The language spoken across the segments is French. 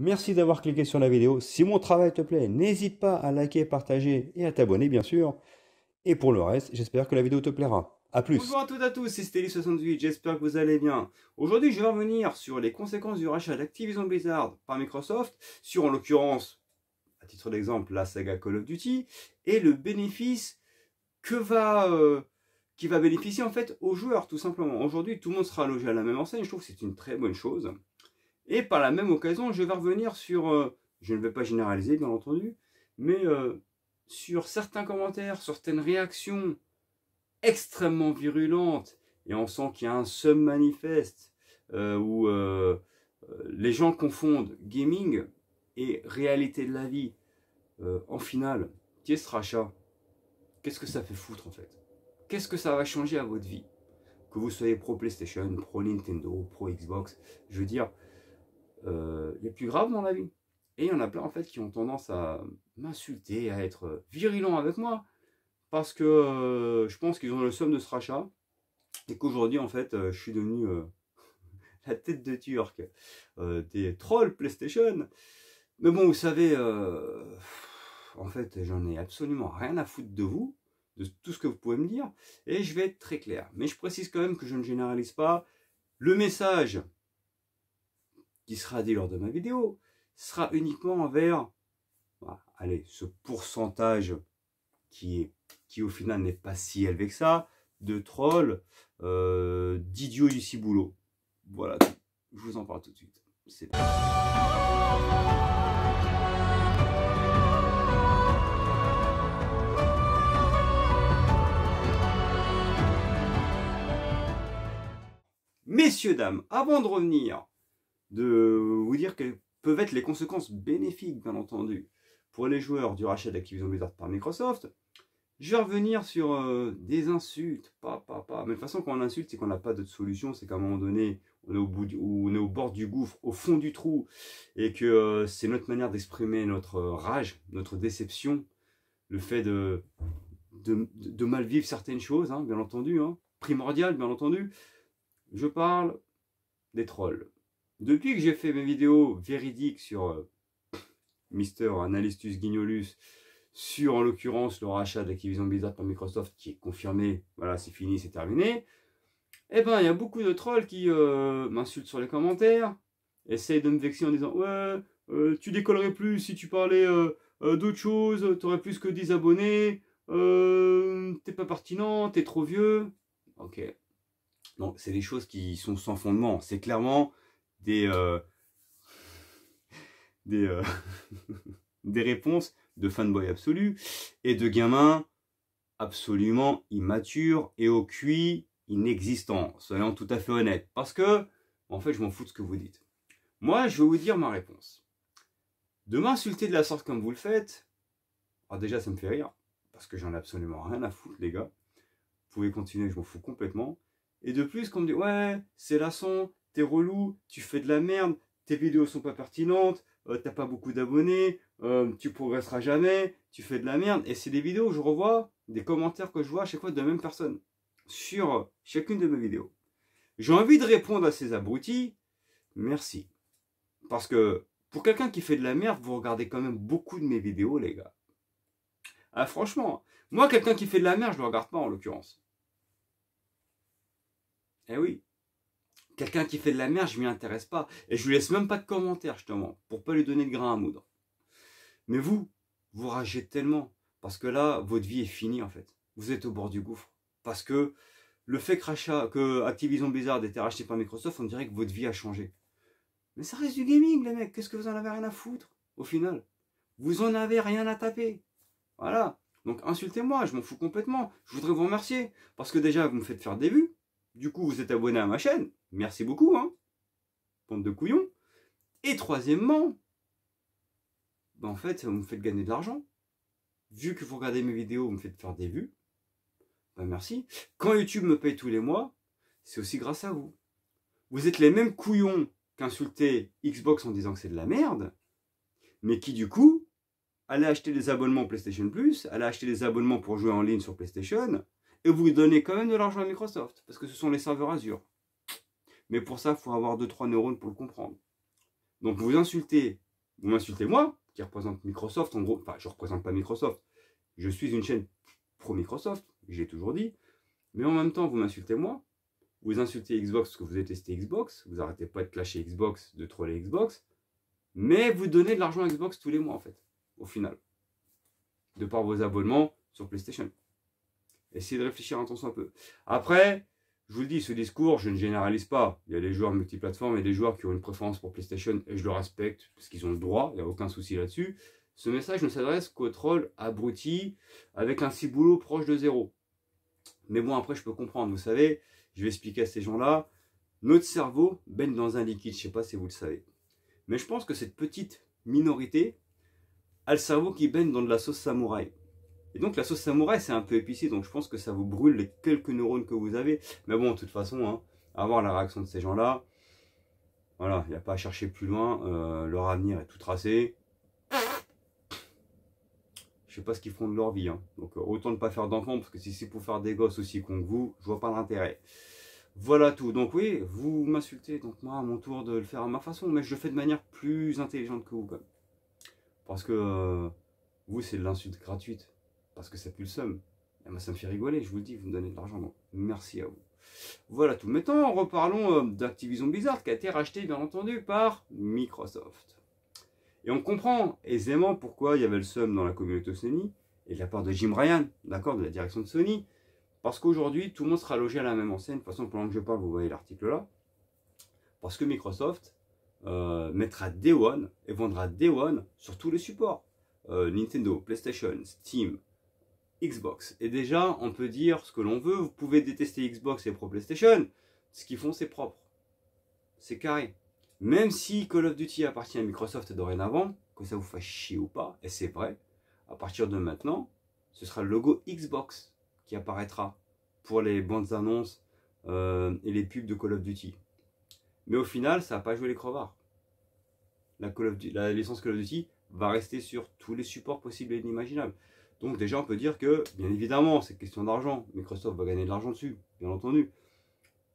Merci d'avoir cliqué sur la vidéo. Si mon travail te plaît, n'hésite pas à liker, partager et à t'abonner, bien sûr. Et pour le reste, j'espère que la vidéo te plaira. A plus. Bonjour à toutes et à tous, c'est Steli68, j'espère que vous allez bien. Aujourd'hui, je vais revenir sur les conséquences du rachat d'Activision Blizzard par Microsoft, sur en l'occurrence, à titre d'exemple, la saga Call of Duty, et le bénéfice qui va bénéficier en fait aux joueurs, tout simplement. Aujourd'hui, tout le monde sera logé à la même enseigne, je trouve que c'est une très bonne chose. Et par la même occasion, je vais revenir sur, je ne vais pas généraliser bien entendu, mais sur certains commentaires, certaines réactions extrêmement virulente et on sent qu'il y a un sub-manifeste où les gens confondent gaming et réalité de la vie. En finale, qu'est-ce ce rachat? Qu'est-ce que ça fait foutre en fait? Qu'est-ce que ça va changer à votre vie? Que vous soyez pro PlayStation, pro Nintendo, pro Xbox, je veux dire, il y a plus grave dans la vie. Et il y en a plein en fait qui ont tendance à m'insulter, à être virulents avec moi, parce que je pense qu'ils ont le somme de ce rachat. Et qu'aujourd'hui, en fait, je suis devenu la tête de turc des trolls PlayStation. Mais bon, vous savez, en fait, j'en ai absolument rien à foutre de vous, de tout ce que vous pouvez me dire, et je vais être très clair. Mais je précise quand même que je ne généralise pas. Le message qui sera dit lors de ma vidéo sera uniquement envers, bah, allez, ce pourcentage qui au final n'est pas si élevé que ça, de trolls, d'idiots du ciboulot. Voilà, je vous en parle tout de suite. C'est Messieurs, dames, avant de revenir, de vous dire quelles peuvent être les conséquences bénéfiques, bien entendu, pour les joueurs du rachat d'Activision Blizzard par Microsoft, je vais revenir sur des insultes, Mais de toute façon, quand on insulte, c'est qu'on n'a pas d'autre solution. C'est qu'à un moment donné, on est au bord du gouffre, au fond du trou, et que c'est notre manière d'exprimer notre rage, notre déception, le fait de mal vivre certaines choses, hein, bien entendu, hein, primordial, bien entendu. Je parle des trolls. Depuis que j'ai fait mes vidéos véridiques sur Mister Analystus Guignolus, sur en l'occurrence le rachat d'Activision Blizzard par Microsoft qui est confirmé, voilà, c'est fini, c'est terminé, eh ben il y a beaucoup de trolls qui m'insultent sur les commentaires, essayent de me vexer en disant ouais, tu décollerais plus si tu parlais d'autre chose, t'aurais plus que 10 abonnés, t'es pas pertinent, t'es trop vieux. Ok, donc c'est des choses qui sont sans fondement, c'est clairement des des, des réponses de fanboy absolu et de gamins absolument immatures et au QI inexistant. Soyons tout à fait honnêtes. Parce que, en fait, je m'en fous de ce que vous dites. Moi, je vais vous dire ma réponse. De m'insulter de la sorte comme vous le faites, alors déjà, ça me fait rire. Parce que j'en ai absolument rien à foutre, les gars. Vous pouvez continuer, je m'en fous complètement. Et de plus, qu'on me dit, ouais, c'est lassant, t'es relou, tu fais de la merde, tes vidéos sont pas pertinentes, t'as pas beaucoup d'abonnés, tu progresseras jamais, tu fais de la merde. Et c'est des vidéos, je revois des commentaires que je vois à chaque fois de la même personne sur chacune de mes vidéos. J'ai envie de répondre à ces abrutis, merci. Parce que pour quelqu'un qui fait de la merde, vous regardez quand même beaucoup de mes vidéos, les gars. Ah, franchement, moi, quelqu'un qui fait de la merde, je le regarde pas en l'occurrence. Eh oui. Quelqu'un qui fait de la merde, je m'y intéresse pas. Et je lui laisse même pas de commentaires, justement, pour pas lui donner de grain à moudre. Mais vous ragez tellement. Parce que là, votre vie est finie, en fait. Vous êtes au bord du gouffre. Parce que le fait que Activision Blizzard ait été racheté par Microsoft, on dirait que votre vie a changé. Mais ça reste du gaming, les mecs. Qu'est-ce que vous en avez rien à foutre, au final? Vous en avez rien à taper. Voilà. Donc insultez-moi, je m'en fous complètement. Je voudrais vous remercier. Parce que déjà, vous me faites faire des vues. Du coup, vous êtes abonné à ma chaîne. Merci beaucoup, hein. Bande de couillons. Et troisièmement, en fait, vous me faites gagner de l'argent. Vu que vous regardez mes vidéos, vous me faites faire des vues. Ben merci. Quand YouTube me paye tous les mois, c'est aussi grâce à vous. Vous êtes les mêmes couillons qu'insulter Xbox en disant que c'est de la merde, mais qui du coup, allez acheter des abonnements PlayStation Plus, allez acheter des abonnements pour jouer en ligne sur PlayStation, et vous donnez quand même de l'argent à Microsoft, parce que ce sont les serveurs Azure. Mais pour ça, il faut avoir 2-3 neurones pour le comprendre. Donc vous insultez vous m'insultez moi, qui représente Microsoft, en gros, enfin je ne représente pas Microsoft, je suis une chaîne pro-Microsoft, j'ai toujours dit, mais en même temps vous m'insultez moi, vous insultez Xbox parce que vous détestez Xbox, vous n'arrêtez pas de clasher Xbox, de troller Xbox, mais vous donnez de l'argent à Xbox tous les mois en fait, au final, de par vos abonnements sur PlayStation. Essayez de réfléchir un peu. Après, je vous le dis, ce discours, je ne généralise pas. Il y a des joueurs multiplateformes et des joueurs qui ont une préférence pour PlayStation et je le respecte parce qu'ils ont le droit, il n'y a aucun souci là-dessus. Ce message ne s'adresse qu'aux trolls abrutis avec un ciboulot proche de zéro. Mais bon, après, je peux comprendre. Vous savez, je vais expliquer à ces gens-là. Notre cerveau baigne dans un liquide, je ne sais pas si vous le savez. Mais je pense que cette petite minorité a le cerveau qui baigne dans de la sauce samouraï. Et donc la sauce samouraï c'est un peu épicé, donc je pense que ça vous brûle les quelques neurones que vous avez. Mais bon, de toute façon, hein, avoir la réaction de ces gens-là, voilà, il n'y a pas à chercher plus loin, leur avenir est tout tracé. Je sais pas ce qu'ils feront de leur vie, hein. Donc autant ne pas faire d'enfants, parce que si c'est pour faire des gosses aussi con que vous, je vois pas l'intérêt. Voilà tout, donc oui, vous m'insultez, donc moi à mon tour de le faire à ma façon, mais je le fais de manière plus intelligente que vous quand même. Parce que vous c'est de l'insulte gratuite. Parce que ça pue le seum. Et moi, ça me fait rigoler, je vous le dis, vous me donnez de l'argent, donc merci à vous. Voilà tout. Maintenant, reparlons d'Activision Blizzard, qui a été racheté, bien entendu, par Microsoft. Et on comprend aisément pourquoi il y avait le seum dans la communauté Sony, et de la part de Jim Ryan, d'accord, de la direction de Sony, parce qu'aujourd'hui, tout le monde sera logé à la même enseigne. De toute façon, pendant que je parle, vous voyez l'article là. Parce que Microsoft mettra Day One et vendra Day One sur tous les supports. Nintendo, PlayStation, Steam, Xbox. Et déjà, on peut dire ce que l'on veut. Vous pouvez détester Xbox et Pro PlayStation. Ce qu'ils font, c'est propre. C'est carré. Même si Call of Duty appartient à Microsoft dorénavant, que ça vous fasse chier ou pas, et c'est vrai, à partir de maintenant, ce sera le logo Xbox qui apparaîtra pour les bandes annonces et les pubs de Call of Duty. Mais au final, ça n'a pas joué les crevards. La licence Call of Duty va rester sur tous les supports possibles et inimaginables. Donc déjà on peut dire que, bien évidemment, c'est question d'argent. Microsoft va gagner de l'argent dessus, bien entendu.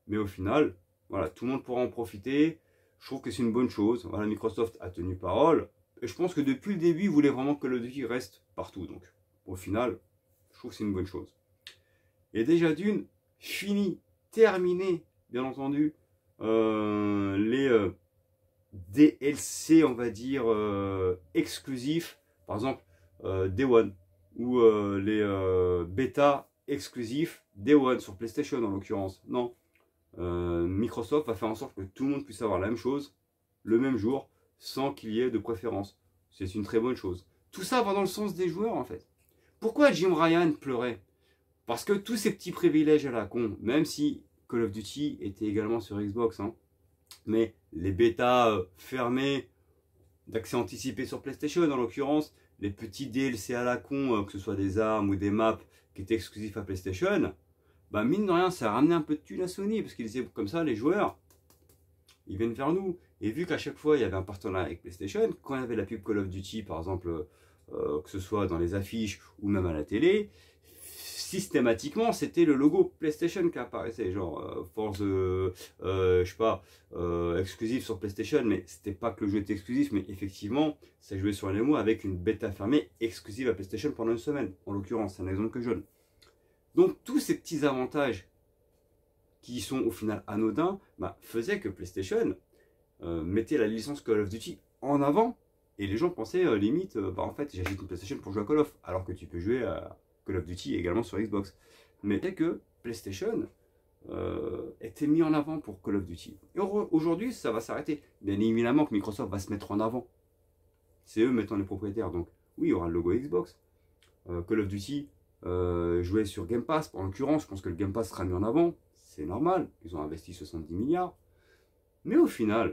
Mais au final, voilà, tout le monde pourra en profiter. Je trouve que c'est une bonne chose. Voilà, Microsoft a tenu parole. Et je pense que depuis le début, ils voulaient vraiment que Call of Duty reste partout. Donc au final, je trouve que c'est une bonne chose. Et déjà d'une, fini, terminé, bien entendu, les DLC, on va dire, exclusifs. Par exemple, Day One. Ou les bêta exclusifs Day One sur PlayStation en l'occurrence. Non. Microsoft va faire en sorte que tout le monde puisse avoir la même chose le même jour sans qu'il y ait de préférence. C'est une très bonne chose. Tout ça va dans le sens des joueurs en fait. Pourquoi Jim Ryan pleurait? Parce que tous ces petits privilèges à la con, même si Call of Duty était également sur Xbox, hein, mais les bêtas fermées d'accès anticipé sur PlayStation en l'occurrence, les petits DLC à la con, que ce soit des armes ou des maps qui étaient exclusifs à PlayStation, bah mine de rien, ça a ramené un peu de thunes à Sony, parce qu'ils disaient comme ça, les joueurs, ils viennent vers nous. Et vu qu'à chaque fois, il y avait un partenariat avec PlayStation, quand il y avait la pub Call of Duty, par exemple, que ce soit dans les affiches ou même à la télé, systématiquement, c'était le logo PlayStation qui apparaissait, genre Force, je sais pas, exclusif sur PlayStation, mais c'était pas que le jeu était exclusif, mais effectivement, ça jouait sur les mots avec une bêta fermée exclusive à PlayStation pendant une semaine, en l'occurrence, c'est un exemple que je donne. Donc tous ces petits avantages qui sont au final anodins, bah, faisaient que PlayStation mettait la licence Call of Duty en avant, et les gens pensaient limite, bah en fait j'achète une PlayStation pour jouer à Call of, alors que tu peux jouer à Call of Duty également sur Xbox. Mais dès que PlayStation était mis en avant pour Call of Duty. Et aujourd'hui, ça va s'arrêter. Bien évidemment que Microsoft va se mettre en avant. C'est eux mettant les propriétaires. Donc oui, il y aura le logo Xbox. Call of Duty jouer sur Game Pass. En l'occurrence, je pense que le Game Pass sera mis en avant. C'est normal. Ils ont investi 70 milliards. Mais au final,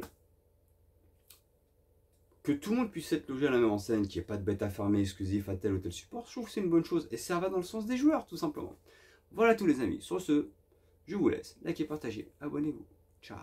que tout le monde puisse être logé à la même enseigne, qu'il n'y ait pas de bêta fermée exclusive à tel ou tel support, je trouve que c'est une bonne chose. Et ça va dans le sens des joueurs, tout simplement. Voilà tous les amis. Sur ce, je vous laisse. Likez, partagez, abonnez-vous. Ciao.